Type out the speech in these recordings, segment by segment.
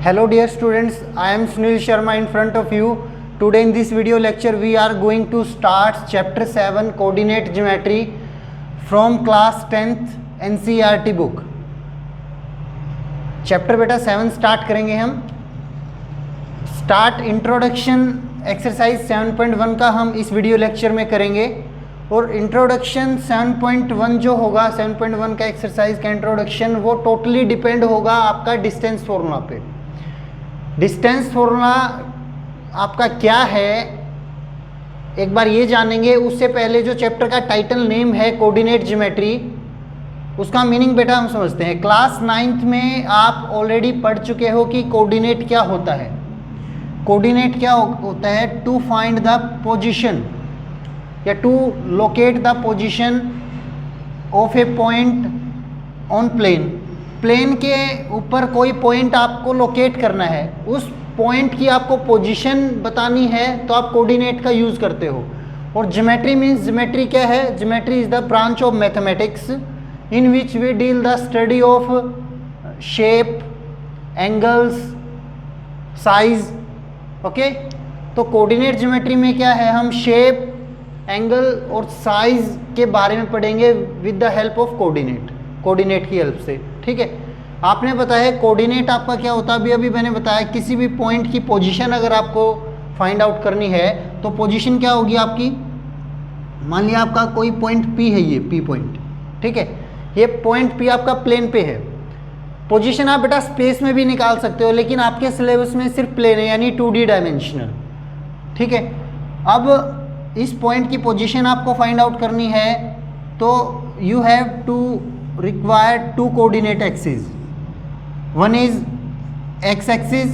Hello dear students, I am Sunil Sharma in front of you. Today in this video lecture we are going to start chapter 7 coordinate geometry from class 10th NCERT book. Chapter बेटा 7 start करेंगे हम. Start introduction exercise 7.1 का हम इस video lecture में करेंगे. और introduction 7.1 जो होगा, 7.1 का एक्सरसाइज का इंट्रोडक्शन वो टोटली डिपेंड होगा आपका डिस्टेंस फॉर्मूला पे. डिस्टेंस फॉर्मूला आपका क्या है एक बार ये जानेंगे. उससे पहले जो चैप्टर का टाइटल नेम है कोऑर्डिनेट ज्योमेट्री, उसका मीनिंग बेटा हम समझते हैं. क्लास 9th में आप ऑलरेडी पढ़ चुके हो कि कोऑर्डिनेट क्या होता है. कोऑर्डिनेट क्या होता है? टू फाइंड द पोजीशन या to locate the position of a point on plane. Plane के ऊपर कोई पॉइंट आपको लोकेट करना है, उस पॉइंट की आपको पोजीशन बतानी है तो आप कोऑर्डिनेट का यूज़ करते हो. और ज्योमेट्री मीन्स, ज्योमेट्री क्या है? Geometry is the branch of mathematics in which we deal the study of shape, angles, size. Okay, तो कोऑर्डिनेट ज्योमेट्री में क्या है? हम शेप, एंगल और साइज के बारे में पढ़ेंगे with the help of coordinate, coordinate की हेल्प से. ठीक है, आपने बताया कोऑर्डिनेट आपका क्या होता है. अभी मैंने बताया किसी भी पॉइंट की पोजीशन अगर आपको फाइंड आउट करनी है तो पोजीशन क्या होगी आपकी. मान लिया आपका कोई पॉइंट P है, ये P पॉइंट. ठीक है, ये पॉइंट P आपका प्लेन पे है. पोजीशन आप बेटा स्पेस में भी निकाल सकते हो, लेकिन आपके सिलेबस में सिर्फ प्लेन है, यानी 2D डायमेंशनल. ठीक है, अब इस पॉइंट की पोजीशन आपको फाइंड आउट करनी है तो you have to require to coordinate axis. One is X axis,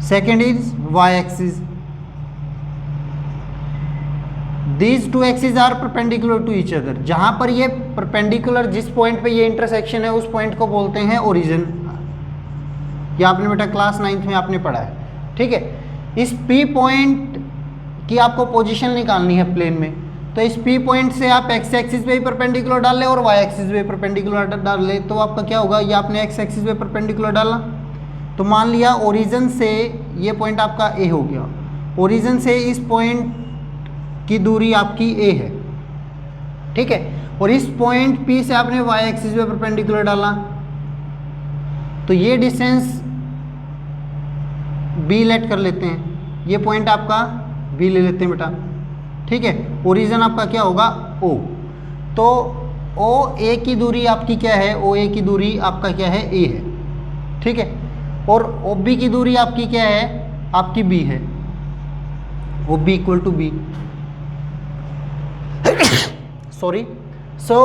second is Y axis. These two axes are perpendicular to each other. जहाँ पर ये परपेंडिकुलर, जिस पॉइंट पे ये इंटरसेक्शन है उस पॉइंट को बोलते हैं ओरिजिन. ये आपने बेटा क्लास 9th में आपने पढ़ा है. ठीक है, इस P पॉइंट की आपको पोजीशन निकालनी है प्लेन में. तो इस P पॉइंट से आप x एक्सिस पे भी परपेंडिकुलर डाल ले और y एक्सिस पे परपेंडिकुलर डाल ले, तो आपका क्या होगा? ये आपने x एक्सिस पे परपेंडिकुलर डाला तो मान लिया ओरिजिन से ये पॉइंट आपका A हो गया. ओरिजिन से इस पॉइंट की दूरी आपकी A है. ठीक है, और इस पॉइंट P से आपने y एक्सिस पे परपेंडिकुलर डाला तो ये डिस्टेंस B लेट कर लेते हैं. ये पॉइंट आपका B ले लेते हैं बेटा. ठीक है, ओरिजिन आपका क्या होगा? O. तो OA की दूरी आपकी क्या है? OA की दूरी आपका क्या है? A है. ठीक है, और OB की दूरी आपकी क्या है? आपकी B है. OB equal to B. Sorry, so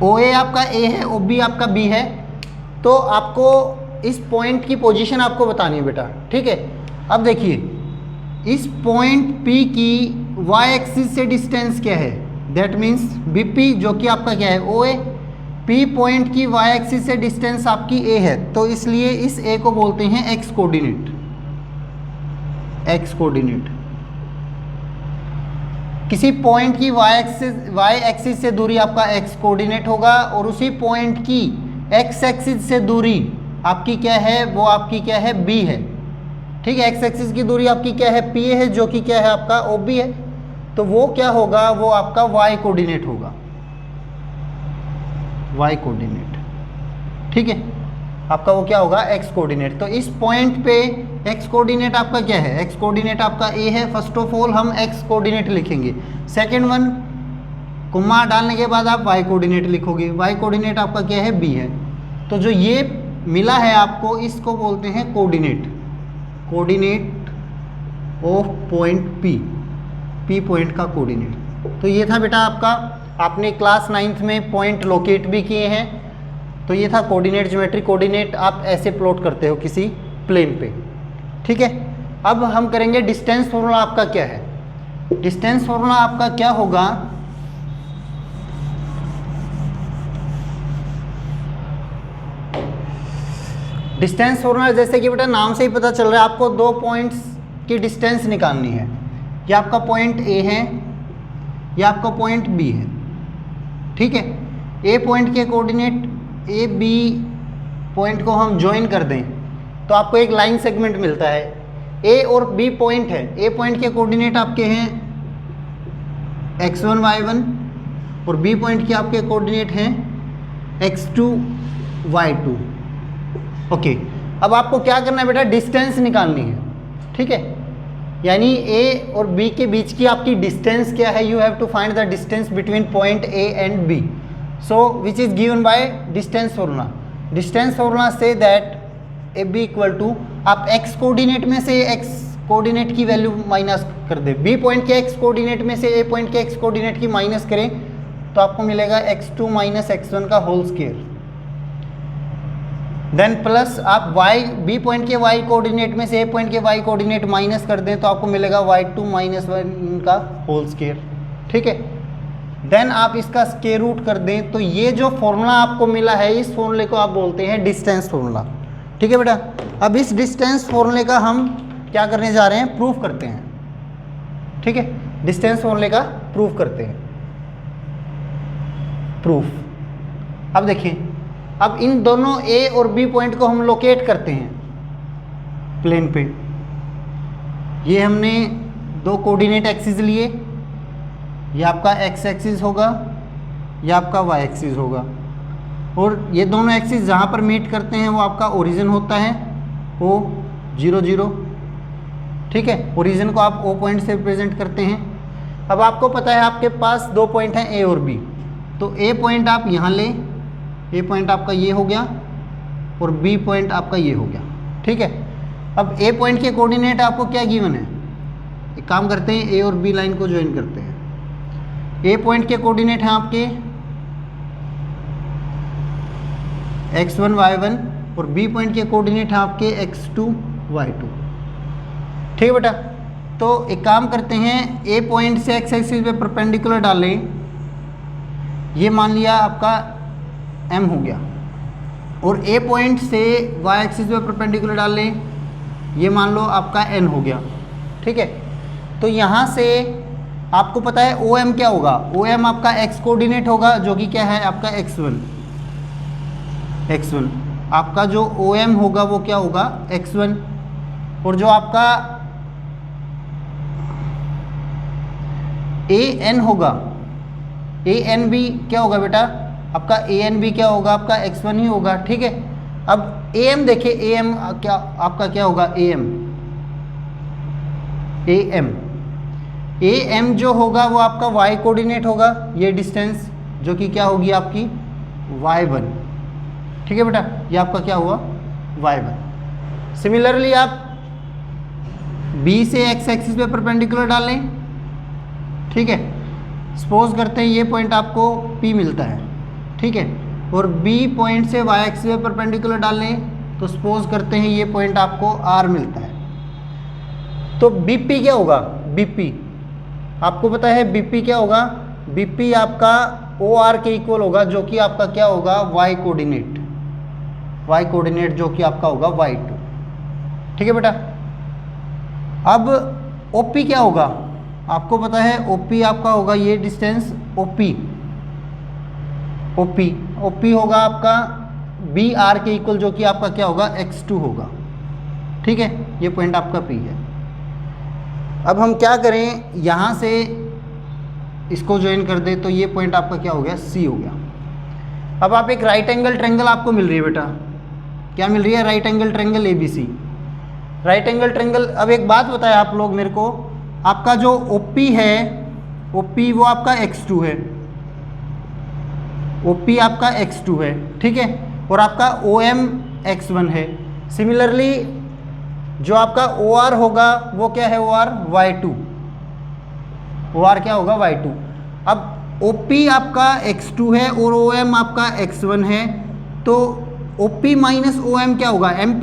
OA आपका A है, OB आपका B है. तो आपको इस पॉइंट की पोजीशन आपको बतानी है बेटा. ठीक है, अब देखिए इस पॉइंट P की y एक्सिस से डिस्टेंस क्या है? दैट मीन्स BP, जो कि आपका क्या है? OA. P पॉइंट की y एक्सिस से डिस्टेंस आपकी A है, तो इसलिए इस A को बोलते हैं x कोऑर्डिनेट. x coordinate. किसी पॉइंट की y एक्सिस से दूरी आपका x कोऑर्डिनेट होगा और उसी पॉइंट की x एक्सिस से दूरी आपकी क्या है? वो आपकी क्या है? B है. ठीक है, x एक्सिस की दूरी आपकी क्या है? PA है, जो कि क्या है? आपका OB है. तो वो क्या होगा? वो आपका y कोऑर्डिनेट होगा. y coordinate. ठीक है, आपका वो क्या होगा? x coordinate. तो इस पॉइंट पे x कोऑर्डिनेट आपका क्या है? x कोऑर्डिनेट आपका A है. फर्स्ट ऑफ ऑल हम x कोऑर्डिनेट लिखेंगे. सेकंड वन, कोमा डालने के बाद आप y कोऑर्डिनेट लिखोगे. y कोऑर्डिनेट आपका क्या है? B है. तो जो ये मिला है आपको, इसको बोलते हैं coordinate. Coordinate of point P point का कोऑर्डिनेट. तो ये था बेटा आपका, आपने क्लास 9th में पॉइंट लोकेट भी किए हैं. तो ये था कोऑर्डिनेट ज्योमेट्री. कोऑर्डिनेट आप ऐसे प्लॉट करते हो किसी प्लेन पे. ठीक है, अब हम करेंगे डिस्टेंस फॉर्मूला आपका क्या है. डिस्टेंस फॉर्मूला आपका क्या होगा? डिस्टेंस फॉर्मूला जैसे कि बेटा नाम से ही पता चल रहा है, आपको दो पॉइंट्स की डिस्टेंस निकालनी है. ये आपका पॉइंट A है, ये आपका पॉइंट B है. ठीक है, A पॉइंट के कोऑर्डिनेट AB पॉइंट को हम ज्वाइन कर दें तो आपको एक लाइन सेगमेंट मिलता है। ए और बी पॉइंट है, ए पॉइंट के कोऑर्डिनेट आपके हैं x1 y1 और बी पॉइंट के आपके कोऑर्डिनेट हैं x2 y2। ओके, अब आपको क्या करना है बेटा, डिस्टेंस निकालनी है, ठीक है। यानी ए और बी के बीच की आपकी डिस्टेंस क्या है, you have to find the distance between point A and B. So which is given by distance formula. Distance formula से that A B equal to, आप एक्स कोऑर्डिनेट में से एक्स कोऑर्डिनेट की वैल्यू माइनस कर दे, B point के X coordinate में से ए पॉइंट के एक्स कोऑर्डिनेट की माइनस करें तो आपको मिलेगा x2 माइनस x1 का होल स्क्वायर। देन प्लस आप y बी पॉइंट के y कोऑर्डिनेट में से ए पॉइंट के y कोऑर्डिनेट माइनस कर दें तो आपको मिलेगा y2 माइनस 1 का होल स्क्वायर, ठीक है। देन आप इसका स्क्वायर रूट कर दें तो ये जो फॉर्मूला आपको मिला है इस फॉर्मूले को आप बोलते हैं डिस्टेंस फॉर्मूला, ठीक है बेटा। अब इस डिस्टेंस फॉर्मूले का हम क्या करने जा रहे हैं, प्रूफ करते हैं, ठीक है। डिस्टेंस फॉर्मूले का प्रूफ करते हैं, प्रूफ। अब देखिए, अब इन दोनों ए और बी पॉइंट को हम लोकेट करते हैं प्लेन पे। ये हमने दो कोऑर्डिनेट एक्सिस लिए, ये आपका एक्स एक्सिस होगा, ये आपका वाई एक्सिस होगा, और ये दोनों एक्सिस जहाँ पर मीट करते हैं वो आपका ओरिजिन होता है O 0 0, ठीक है। ओरिजिन को आप O पॉइंट से रिप्रेजेंट करते हैं। अब आपको पता है आपके पास दो पॉइंट हैं ए और बी, तो ए पॉइंट आप यहाँ लें, ए पॉइंट आपका ये हो गया और बी पॉइंट आपका ये हो गया, ठीक है। अब ए पॉइंट के कोऑर्डिनेट आपको क्या गिवन है, एक काम करते हैं ए और बी लाइन को ज्वाइन करते हैं। ए पॉइंट के कोऑर्डिनेट हैं आपके x1 y1 और बी पॉइंट के कोऑर्डिनेट हैं आपके x2 y2, ठीक है बेटा। तो एक काम करते हैं, ए पॉइंट से एक्स एक्सिस पे परपेंडिकुलर डालें, ये मान लिया आपका m हो गया, और ए पॉइंट से y एक्सिस पे परपेंडिकुलर डालें, ये मान लो आपका n हो गया, ठीक है। तो यहाँ से आपको पता है OM क्या होगा, OM आपका x कोऑर्डिनेट होगा जो कि क्या है आपका x1, आपका जो OM होगा वो क्या होगा x1, और जो आपका AN होगा, AN भी क्या होगा बेटा, आपका AN भी क्या होगा, आपका x1 ही होगा, ठीक है। अब AM देखिए, AM क्या आपका क्या होगा, AM जो होगा वो आपका y कोऑर्डिनेट होगा, ये डिस्टेंस जो कि क्या होगी आपकी y1, ठीक है बेटा, ये आपका क्या हुआ y1। सिमिलरली आप B से x एक्सिस पे परपेंडिकुलर डालें, ठीक है। सपोज करते हैं ये पॉइंट आपको P मिलता है, ठीक है, और B पॉइंट से y एक्सिस पे परपेंडिकुलर डालें तो सपोज करते हैं ये पॉइंट आपको R मिलता है। तो BP क्या होगा, BP आपको पता है BP क्या होगा, BP आपका OR के इक्वल होगा जो कि आपका क्या होगा y कोऑर्डिनेट जो कि आपका होगा y2, ठीक है बेटा। अब OP क्या होगा, आपको पता है OP आपका होगा ये डिस्टेंस OP होगा आपका BR के इक्वल जो कि आपका क्या होगा x2 होगा, ठीक है। ये पॉइंट आपका P है। अब हम क्या करें, यहाँ से इसको ज्वाइन कर दे तो ये पॉइंट आपका क्या हो गया C हो गया। अब आप एक राइट एंगल ट्रायंगल आपको मिल रही है बेटा, क्या मिल रही है, right angle triangle ABC, right angle triangle. अब एक बात बताएं आप लोग मेरे को, आपका जो OP है, OP वो आपका x2 है, OP आपका x2 है, ठीक है, और आपका OM x1 है। सिमिलरली जो आपका OR होगा वो क्या है, OR y2, OR क्या होगा y2। अब OP आपका x2 है और OM आपका x1 है, तो OP माइनस OM क्या होगा, MP,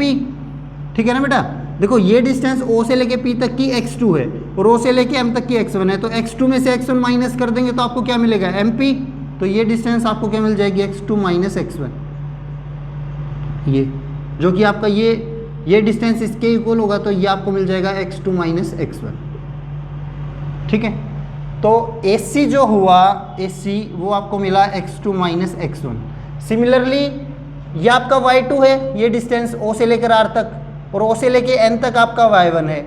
ठीक है ना बेटा। देखो ये डिस्टेंस O से लेके P तक की x2 है और O से लेके M तक की x1 है, तो x2 में से x1 माइनस कर देंगे तो आपको क्या मिलेगा, MP। तो ये डिस्टेंस आपको क्या मिल जाएगी, x2 माइनस x1, ये जो कि आपका ये डिस्टेंस इसके इक्वल होगा, तो ये आपको मिल जाएगा x2 माइनस x1, ठीक है। तो AC जो हुआ, AC वो आपको मिला x2 माइनस x1। सिमिलरली ये आपका y2 है, ये डिस्टेंस O से लेकर R तक, और O से लेकर N तक आपका y1 है।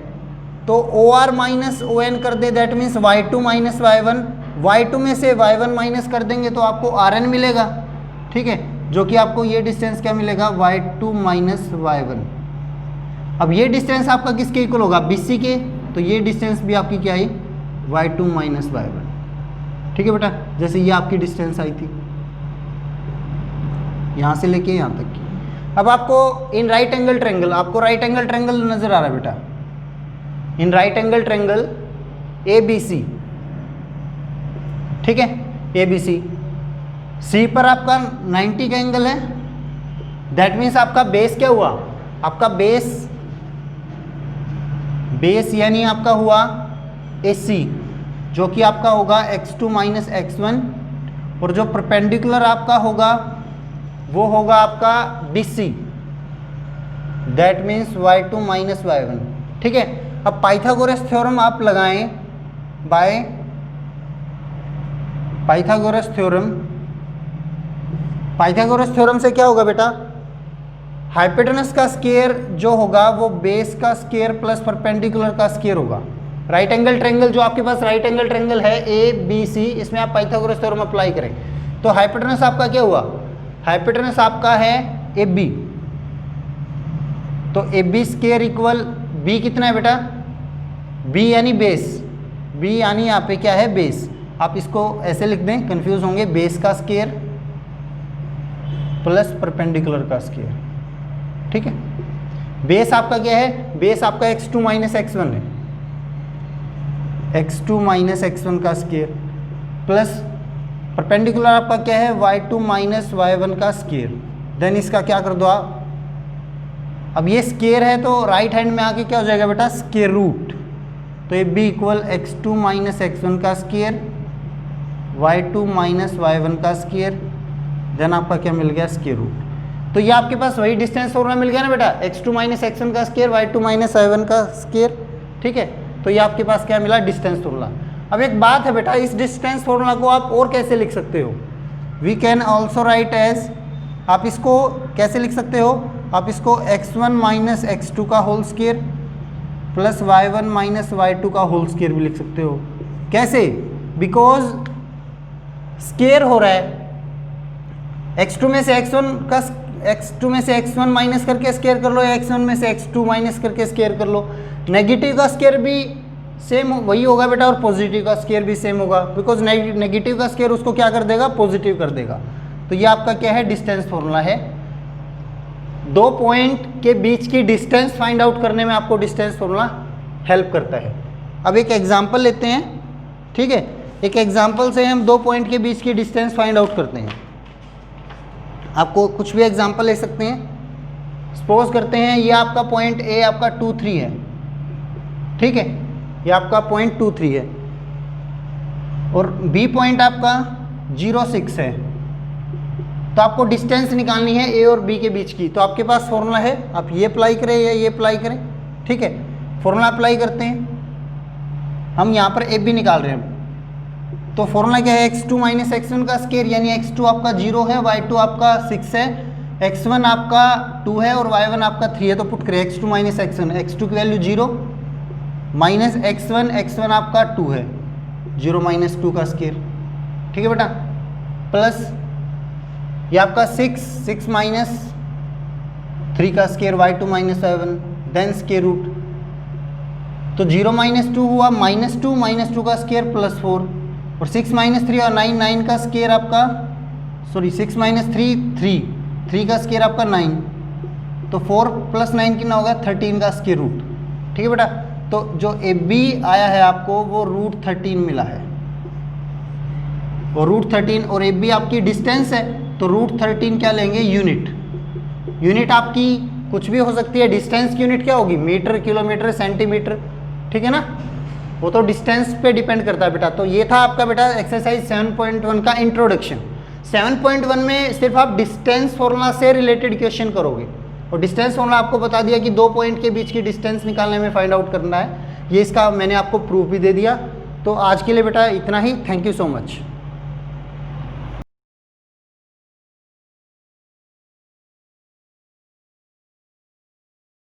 तो OR माइनस ON कर दे, that means y2 minus y1, y2 में से y1 माइनस कर देंगे तो आपको Rn मिलेगा, ठीक है, जो कि आपको ये डिस्टेंस क्या मिलेगा, y2 माइनस y1। अब ये डिस्टेंस आपका किसके इक्वल होगा, BC के, तो ये डिस्टेंस भी आपकी क्या है, y2 माइनस y1, ठीक है बेटा। जैसे ये आपकी डिस्टेंस आई थी यहाँ से लेके यहाँ तक की। अब आपको इन राइट एंगल ट्रायंगल, आपको राइट एंगल ट्रायंगल नजर आ रहा है बेटा, in right angle triangle ABC, ठीक है, ABC, C पर आपका 90 का एंगल है, दैट मीन्स आपका बेस क्या हुआ, आपका बेस यानी आपका हुआ AC, जो कि आपका होगा x2 माइनस x1, और जो परपेंडिकुलर आपका होगा वो होगा आपका BC, that means y2 minus y1, ठीक है। अब पाइथागोरस थ्योरम आप लगाएं, बाय पाइथागोरस थ्योरम से क्या होगा बेटा, हाइपोटेनस का स्क्वायर जो होगा वो बेस का स्क्वायर प्लस परपेंडिकुलर का स्क्वायर होगा। राइट एंगल ट्रायंगल जो आपके पास राइट एंगल ट्रायंगल है ABC, इसमें आप पाइथागोरस थ्योरम अप्लाई करें तो हाइपोटेनस आपका क्या हुआ, हाइपोटेनस आपका है AB, तो AB स्क्वायर इक्वल B कितना है बेटा, B यानी बेस, B यानी यहाँ पे क्या है बेस, आप इसको ऐसे लिख दें, कंफ्यूज होंगे, बेस का स्क्वायर प्लस परपेंडिकुलर का स्क्वायर, ठीक है। बेस आपका क्या है, बेस आपका x2 माइनस x1 है, x2 माइनस x1 का स्क्वायर प्लस परपेंडिकुलर आपका क्या है, y2 माइनस y1 का स्क्वायर, देन इसका क्या कर दो आप, अब ये स्क्वायर है तो राइट हैंड में आके क्या हो जाएगा बेटा, स्क्वायर रूट, तो ये b equal x2 minus x1 का स्क्वायर, y2 माइनस y1 का स्क्वायर, देन आपका क्या मिल गया, स्क्वायर रूट। तो ये आपके पास वही डिस्टेंस फॉर्मूला मिल गया ना बेटा, x2 माइनस x1 का स्क्वायर, y2 माइनस y1 का स्क्वायर, ठीक है। तो ये आपके पास क्या मिला, डिस्टेंस फॉर्मूला। अब एक बात है बेटा, इस डिस्टेंस फॉर्मूला को आप और कैसे लिख सकते हो, we can also write as, आप इसको कैसे लिख सकते हो, आप इसको x1 माइनस x2 का whole square plus y1 minus y2 का होल स्क्वायर भी लिख सकते हो। कैसे, बिकॉज स्क्वायर हो रहा है, x2 में से x1 माइनस करके स्क्वायर कर लो, या x1 में से x2 माइनस करके स्क्वायर कर लो। नेगेटिव का स्क्वायर भी सेम वही होगा बेटा, और पॉजिटिव का स्क्वायर भी सेम होगा, बिकॉज नेगेटिव का स्क्वायर उसको क्या कर देगा, पॉजिटिव कर देगा। तो ये आपका क्या है, डिस्टेंस फॉर्मूला है। दो पॉइंट के बीच की डिस्टेंस फाइंड आउट करने में आपको डिस्टेंस फॉर्मूला हेल्प करता है। अब एक एग्जांपल लेते हैं, ठीक है, एक एग्जांपल से हम दो पॉइंट के बीच की डिस्टेंस फाइंड आउट करते हैं। आपको कुछ भी एग्जांपल ले सकते हैं। सपोज करते हैं ये आपका पॉइंट ए आपका 2, 3 है, ठीक है, ये आपका पॉइंट 2, 3 है, और बी पॉइंट आपका 0, 6 है। तो आपको डिस्टेंस निकालनी है ए और बी के बीच की। तो आपके पास फॉर्मूला है, आप ये अप्लाई करें या ये अप्लाई करें, ठीक है। फॉर्मूला अप्लाई करते हैं, हम यहाँ पर ए बी निकाल रहे हैं। तो फॉर्मूला क्या है, x2 माइनस x1 का स्क्वायर, यानी x2 आपका 0 है, y2 आपका 6 है, x1 आपका 2 है और y1 आपका 3 है। तो पुट करें x2 माइनस x1, x2 की वैल्यू 0 माइनस x1 आपका 2 है, 0 माइनस 2 का स्क्वायर, ठीक है बेटा, प्लस ये आपका 6 माइनस 3 का square, y2 minus y1, then square root. तो 0 माइनस 2 हुआ -2 माइनस 2 का स्क्वायर प्लस 4, और 6 माइनस 3 और 9 का स्क्वायर आपका, सॉरी 6 माइनस 3 का स्क्वायर आपका 9, तो 4 प्लस 9 कितना होगा, 13 का स्क्वायर रूट, ठीक है बेटा। तो जो ए बी आया है आपको वो √13 मिला है, और √13 और ए बी आपकी डिस्टेंस है, तो √13 क्या लेंगे, यूनिट आपकी कुछ भी हो सकती है। डिस्टेंस की यूनिट क्या होगी, मीटर, किलोमीटर, सेंटीमीटर, ठीक है ना, वो तो डिस्टेंस पे डिपेंड करता है बेटा। तो ये था आपका बेटा एक्सरसाइज 7.1 का इंट्रोडक्शन। 7.1 में सिर्फ आप डिस्टेंस फॉर्मूला से रिलेटेड क्वेश्चन करोगे, और डिस्टेंस फॉर्मूला आपको बता दिया कि दो पॉइंट के बीच की डिस्टेंस निकालने में फाइंड आउट करना है। ये इसका मैंने आपको प्रूफ भी दे दिया। तो आज के लिए बेटा इतना ही, थैंक यू सो मच।